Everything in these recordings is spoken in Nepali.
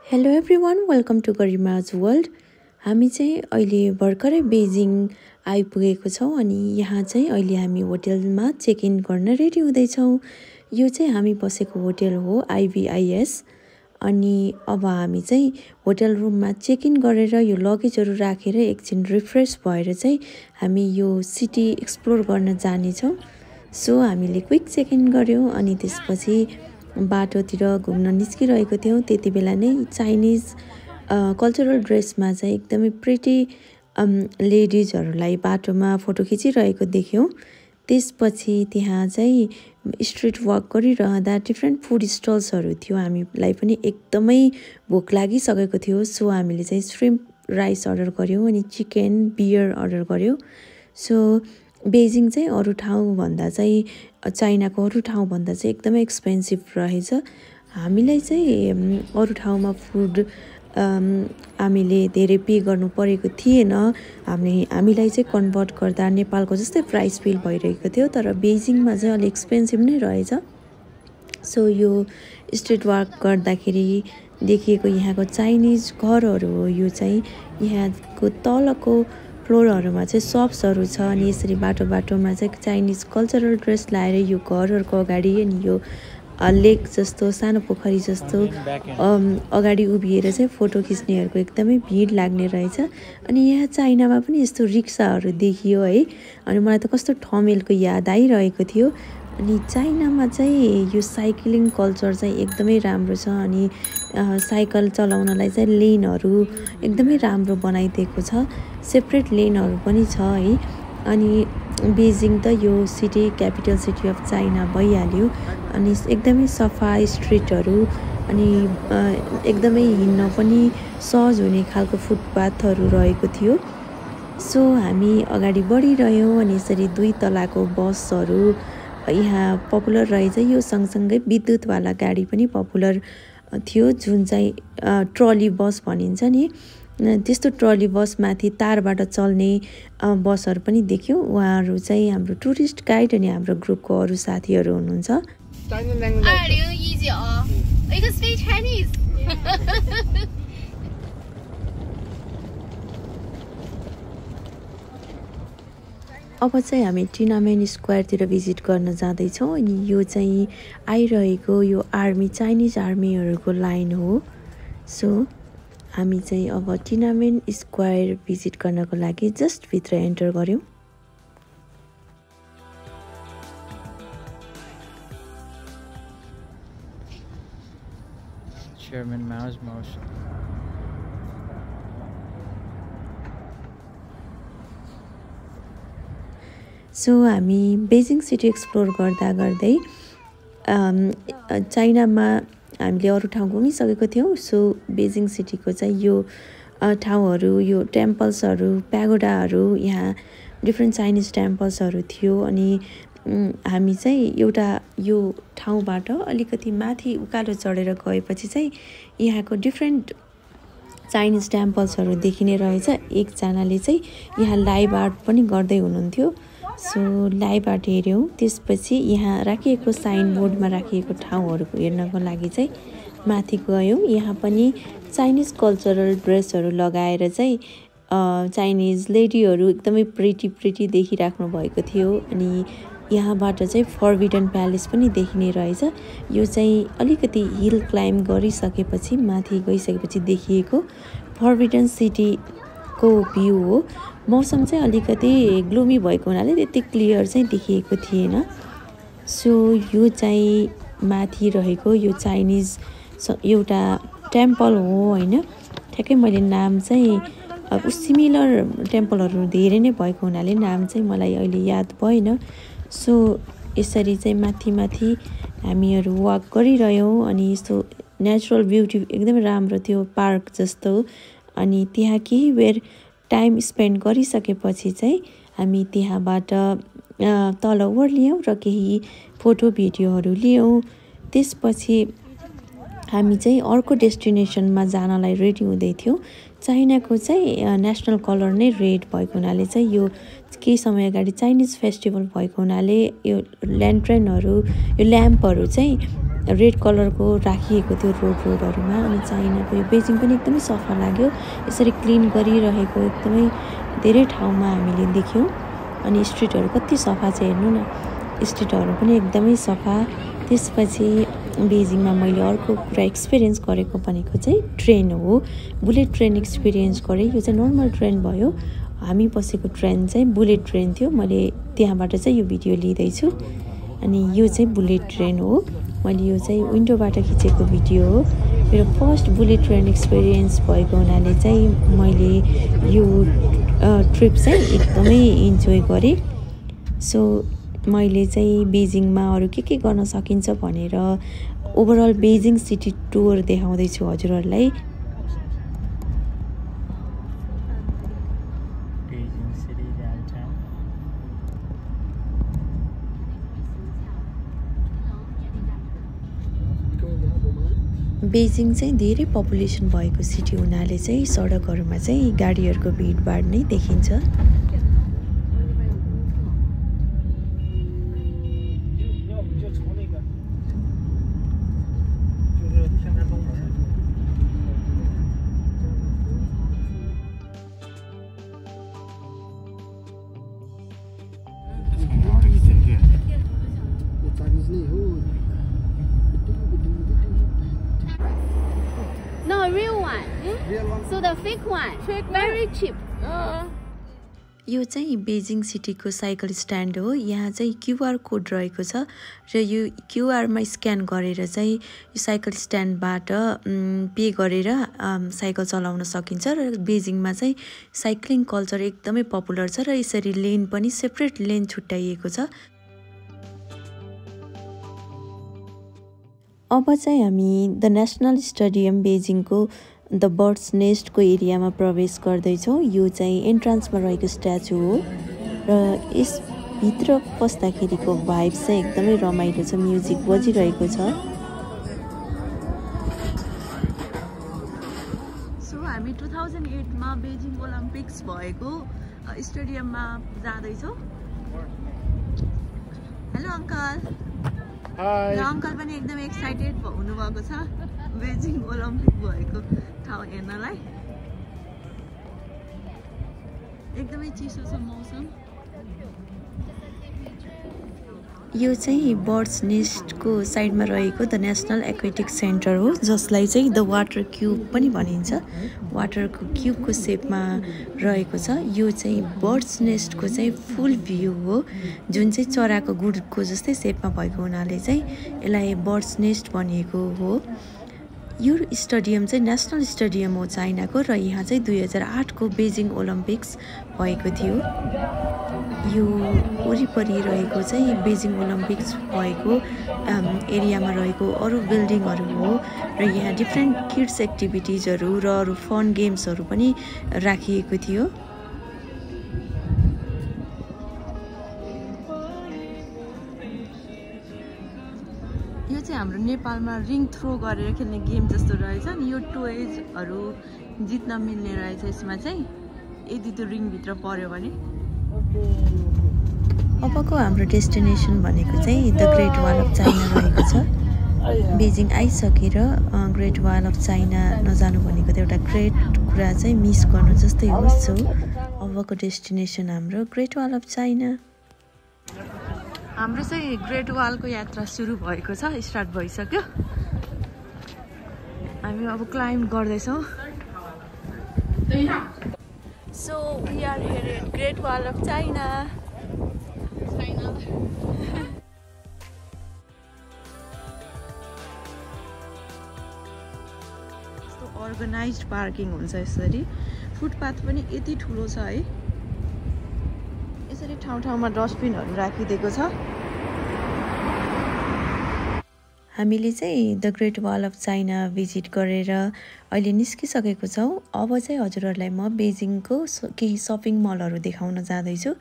Hello everyone welcome to Garima's world. हामी चाहिँ अहिले भर्खरै बेजिङ आइपुगेको छौँ अनि यहाँ चाहिँ अहिले हामी होटलमा चेक इन गर्न रेडी हुँदैछौँ। यो चाहिँ हामी बसेको होटल हो IVIS। अनि अब हामी चाहिँ होटल रुममा चेक इन गरेर यो लगेजहरू राखेर एकछिन रिफ्रेस भएर चाहिँ हामी यो सिटी एक्सप्लोर गर्न जानेछौँ। सो हामीले क्विक चेक इन गर्यौँ अनि त्यसपछि बाटोतिर घुम्न निस्किरहेको थियौँ। त्यति बेला नै चाइनिज कल्चरल ड्रेसमा चाहिँ एकदमै प्रिटी लेडिजहरूलाई बाटोमा फोटो खिचिरहेको देख्यौँ। त्यसपछि त्यहाँ चाहिँ स्ट्रिट वक गरिरहँदा डिफ्रेन्ट फुड स्टल्सहरू थियो। हामीलाई पनि एकदमै भोक लागिसकेको थियो। सो हामीले चाहिँ श्रिम्प राइस अर्डर गऱ्यौँ अनि चिकन बियर अर्डर गऱ्यौँ। सो बेजिङ चाहिँ अरू ठाउँभन्दा चाहिँ चाइनाको अरू ठाउँभन्दा चाहिँ एकदमै एक्सपेन्सिभ रहेछ। हामीलाई चाहिँ अरू ठाउँमा फुड हामीले धेरै पे गर्नु परेको थिएन। हामीलाई चाहिँ कन्भर्ट गर्दा नेपालको जस्तै प्राइस फिल भइरहेको थियो, तर बेजिङमा चाहिँ अलिक एक्सपेन्सिभ नै रहेछ। सो यो स्ट्रिट वक गर्दाखेरि देखिएको यहाँको चाइनिज घरहरू हो। यो चाहिँ यहाँको तलको फ्लोरहरूमा चाहिँ सप्सहरू छ अनि यसरी बाटो बाटोमा चाहिँ चाइनिज कल्चरल ड्रेस लाएर यो घरहरूको अगाडि अनि यो लेक जस्तो सानो पोखरी जस्तो अगाडि उभिएर चाहिँ फोटो खिच्नेहरूको एकदमै भिड लाग्ने रहेछ। अनि यहाँ चाइनामा पनि यस्तो रिक्साहरू देखियो है। अनि मलाई त कस्तो ठमेलको याद आइरहेको थियो। अनि चाइनामा चाहिँ यो साइक्लिङ कल्चर चाहिँ एकदमै राम्रो छ अनि साइकल चलाउनलाई चाहिँ लेनहरू एकदमै राम्रो बनाइदिएको छ। सेपरेट लेनहरू पनि छ है। अनि बेजिङ त यो city capital city of China भइहाल्यो। अनि एकदमै सफा स्ट्रिटहरू अनि एकदमै हिँड्न पनि सहज हुने खालको फुटपाथहरू रहेको थियो। सो हामी अगाडि बढिरह्यौँ अनि यसरी 2 तलाको बसहरू यहाँ पपुलर रहेछ। यो सँगसँगै विद्युतवाला गाडी पनि पपुलर थियो, जुन चाहिँ ट्रली बस भनिन्छ नि। त्यस्तो ट्रली बस माथि तारबाट चल्ने बसहरू पनि देख्यौँ। उहाँहरू चाहिँ हाम्रो टुरिस्ट गाइड अनि हाम्रो ग्रुपको अरू साथीहरू हुनुहुन्छ। अब चाहिँ हामी टिनामेन स्क्वायरतिर भिजिट गर्न जाँदैछौँ। अनि यो चाहिँ आइरहेको यो चाइनिज आर्मीहरूको लाइन हो। सो हामी चाहिँ अब टिनामेन स्क्वायर भिजिट गर्नको लागि जस्ट भित्र एन्टर गऱ्यौँ। Chairman Mao's motion. सो हामी बेजिङ सिटी एक्सप्लोर गर्दा गर्दै चाइनामा हामीले अरू ठाउँ घुमिसकेको थियौँ। सो बेजिङ सिटीको चाहिँ यो ठाउँहरू, यो टेम्पल्सहरू, प्यागोडाहरू, यहाँ डिफ्रेन्ट चाइनिज टेम्पल्सहरू थियो। अनि हामी चाहिँ एउटा यो ठाउँबाट अलिकति माथि उकालो चढेर गएपछि चाहिँ यहाँको डिफ्रेन्ट चाइनिज टेम्पल्सहरू देखिने रहेछ। एकजनाले चाहिँ यहाँ लाइभ आर्ट पनि गर्दै हुनुहुन्थ्यो। सो लाइभ आर्ट हेऱ्यौँ। त्यसपछि यहाँ राखिएको साइनबोर्डमा राखिएको ठाउँहरू हेर्नको लागि चाहिँ माथि गयौँ। यहाँ पनि चाइनिज कल्चरल ड्रेसहरू लगाएर चाहिँ चाइनिज लेडीहरू एकदमै प्रिटी देखिराख्नु भएको थियो। अनि यहाँबाट चाहिँ फर्बिडन प्यालेस पनि देखिने रहेछ। यो चाहिँ अलिकति हिल क्लाइम्ब गरिसकेपछि माथि गइसकेपछि देखिएको फर्बिडन सिटीको भ्यू हो। मौसम चाहिँ अलिकति ग्लुमी भएको हुनाले त्यति क्लियर चाहिँ देखिएको थिएन। सो यो चाहिँ माथि रहेको यो चाइनिज एउटा टेम्पल हो होइन। ठ्याक्कै मैले नाम चाहिँ अब सिमिलर टेम्पलहरू धेरै नै भएको हुनाले नाम चाहिँ मलाई अहिले याद भएन। सो यसरी चाहिँ माथि हामीहरू वक गरिरह्यौँ। अनि यस्तो नेचुरल ब्युटी एकदमै राम्रो थियो, पार्क जस्तो। अनि त्यहाँ केही बेर टाइम स्पेन्ड गरिसकेपछि चाहिँ हामी त्यहाँबाट तल ओर्लियौँ र केही फोटो भिडियोहरू लियौँ। त्यसपछि हामी चाहिँ अर्को डेस्टिनेसनमा जानलाई रेडी हुँदै थियौँ। चाइनाको चाहिँ नेसनल कलर नै रेड भएको हुनाले चाहिँ यो केही समय अगाडि चाइनिज फेस्टिभल भएको हुनाले यो ल्यान्ट्रेनहरू, यो ल्याम्पहरू चाहिँ रेड कलरको राखिएको थियो रोडहरूमा। अनि चाइनाको यो बेजिङ पनि एकदमै सफा लाग्यो, यसरी क्लिन गरिरहेको एकदमै धेरै ठाउँमा हामीले देख्यौँ। अनि स्ट्रिटहरू कति सफा छ हेर्नु न, स्ट्रिटहरू पनि एकदमै सफा। त्यसपछि बेजिङमा मैले अर्को कुरा एक्सपिरियन्स गरेको भनेको चाहिँ ट्रेन हो, बुलेट ट्रेन एक्सपिरियन्स गरेँ। यो चाहिँ नर्मल ट्रेन भयो, हामी बसेको ट्रेन चाहिँ बुलेट ट्रेन थियो। मैले त्यहाँबाट चाहिँ यो भिडियो लिँदैछु। अनि यो चाहिँ बुलेट ट्रेन हो, मैले यो चाहिँ विन्डोबाट खिचेको भिडियो हो। मेरो फर्स्ट बुलेट ट्रेन एक्सपिरियन्स भएको हुनाले चाहिँ मैले यो ट्रिप चाहिँ एकदमै इन्जोय गरेँ। सो मैले चाहिँ बेजिङमा अरू के गर्न सकिन्छ भनेर ओभरअल बेजिङ सिटी टुर देखाउँदैछु हजुरहरूलाई। बेजिङ चाहिँ धेरै पपुलेसन भएको सिटी हुनाले चाहिँ सडकहरूमा चाहिँ गाडीहरूको भिडभाड नै देखिन्छ। No, real one. So the fake one, very cheap. यो चाहिँ बेजिङ सिटीको साइकल स्ट्यान्ड हो। यहाँ चाहिँ क्युआर कोड रहेको छ र यो क्युआरमा स्क्यान गरेर चाहिँ यो साइकल स्ट्यान्डबाट पे गरेर साइकल चलाउन सकिन्छ। र बेजिङमा चाहिँ साइक्लिङ कल्चर एकदमै पपुलर छ र यसरी लेन पनि सेपरेट लेन छुट्याइएको छ। अब चाहिँ हामी द नेसनल स्टेडियम बेजिङको द बर्ड्स नेस्टको एरियामा प्रवेश गर्दैछौँ। यो चाहिँ एन्ट्रान्समा रहेको स्ट्याचु हो र यसभित्र पस्दाखेरिको भाइब चाहिँ एकदमै रमाइलो छ, म्युजिक बजिरहेको छ। सो हामी 2008मा बेजिङ ओलम्पिक्स भएको स्टेडियममा जाँदैछौँ। Hello uncle. र अङ्कल पनि एकदम एक्साइटेड हुनुभएको छ बेजिङ ओलम्पिक भएको ठाउँ हेर्नलाई। एकदमै चिसो छ मौसम। यो चाहिँ बर्ड्स नेस्टको साइडमा रहेको द नेसनल एक्वेटिक सेन्टर हो, जसलाई चाहिँ द वाटर क्युब पनि भनिन्छ। वाटरको क्युबको सेपमा रहेको छ। यो चाहिँ बर्ड्स नेस्टको चाहिँ फुल भ्यू हो, जुन चाहिँ चराको गुडको जस्तै सेपमा भएको हुनाले चाहिँ यसलाई बर्ड्स नेस्ट भनिएको हो। यो स्टेडियम चाहिँ नेसनल स्टेडियम हो चाइनाको र यहाँ चाहिँ 2008को बेजिङ ओलम्पिक्स भएको थियो। यो वरिपरि रहेको चाहिँ बेजिङ ओलम्पिक्स भएको एरियामा रहेको अरू बिल्डिङहरू हो र यहाँ डिफ्रेन्ट किड्स एक्टिभिटिजहरू र अरू फन गेम्सहरू पनि राखिएको थियो। यो चाहिँ हाम्रो नेपालमा रिङ थ्रो गरेर खेल्ने गेम जस्तो रहेछ नि। यो टोयजहरू जित्न मिल्ने रहेछ यसमा चाहिँ, यदि त्यो रिङभित्र पर्यो भने। अबको हाम्रो डेस्टिनेसन भनेको चाहिँ the great wall of China रहेको छ। बेजिङ आइसकेर ग्रेट वाल अफ चाइना नजानु भनेको त एउटा ग्रेट कुरा चाहिँ मिस गर्नु जस्तै हो। सो अबको डेस्टिनेसन हाम्रो ग्रेट वाल अफ चाइना। हाम्रो चाहिँ ग्रेट वालको यात्रा सुरु भएको छ, स्टार्ट भइसक्यो। हामी अब क्लाइम्ब गर्दैछौँ। So we are here at great wall of China. यस्तो अर्गनाइज्ड पार्किङ हुन्छ यसरी। फुटपाथ पनि यति ठुलो छ है, यसरी ठाउँ ठाउँमा डस्टबिनहरू राखिदिएको छ। हामीले चाहिँ the great wall of China visit गरेर अहिले निस्किसकेको छौँ। अब चाहिँ हजुरहरूलाई म बेजिङको केही सपिङ मलहरू देखाउन जाँदैछु।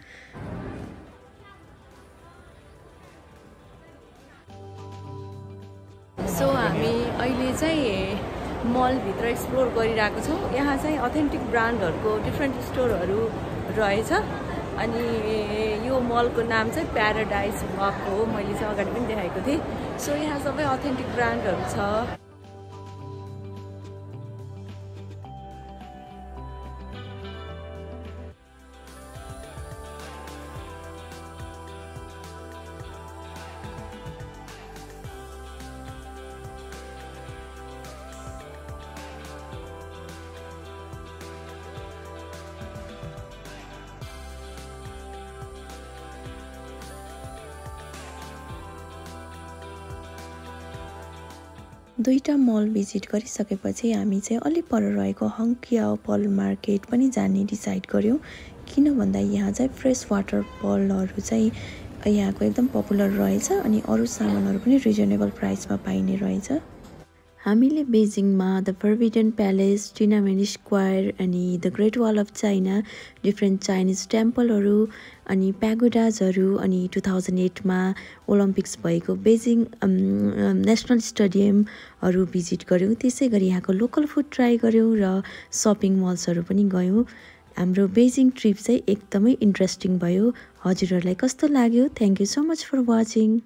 सो हामी अहिले चाहिँ मलभित्र एक्सप्लोर गरिरहेको छौँ। यहाँ चाहिँ अथेन्टिक ब्रान्डहरूको डिफ्रेन्ट स्टोरहरू रहेछ अनि यो मलको नाम चाहिँ प्याराडाइज वक हो। मैले चाहिँ अगाडि पनि देखाएको थिएँ। सो यहाँ सबै अथेन्टिक ब्रान्डहरू छ। दुईटा मल भिजिट गरिसकेपछि हामी चाहिँ अलि पर रहेको हङ्कियाओ पर्ल मार्केट पनि जाने डिसाइड गर्यौँ। किन भन्दा यहाँ चाहिँ फ्रेस वाटर पर्लहरू चाहिँ यहाँको एकदम पपुलर रहेछ अनि अरू सामानहरू पनि रिजनेबल प्राइसमा पाइने रहेछ। हामीले बेजिङमा the forbidden palace, Tiananmen square अनि the great wall of China, different Chinese टेम्पलहरू अनि प्यागोडाजहरू अनि 2008मा ओलम्पिक्स भएको बेजिङ नेसनल स्टेडियमहरू भिजिट गऱ्यौँ। त्यसै गरी यहाँको लोकल फुड ट्राई गऱ्यौँ र सपिङ मल्सहरू पनि गयौँ। हाम्रो बेजिङ ट्रिप चाहिँ एकदमै इन्ट्रेस्टिङ भयो। हजुरहरूलाई कस्तो लाग्यो? Thank you so much for watching.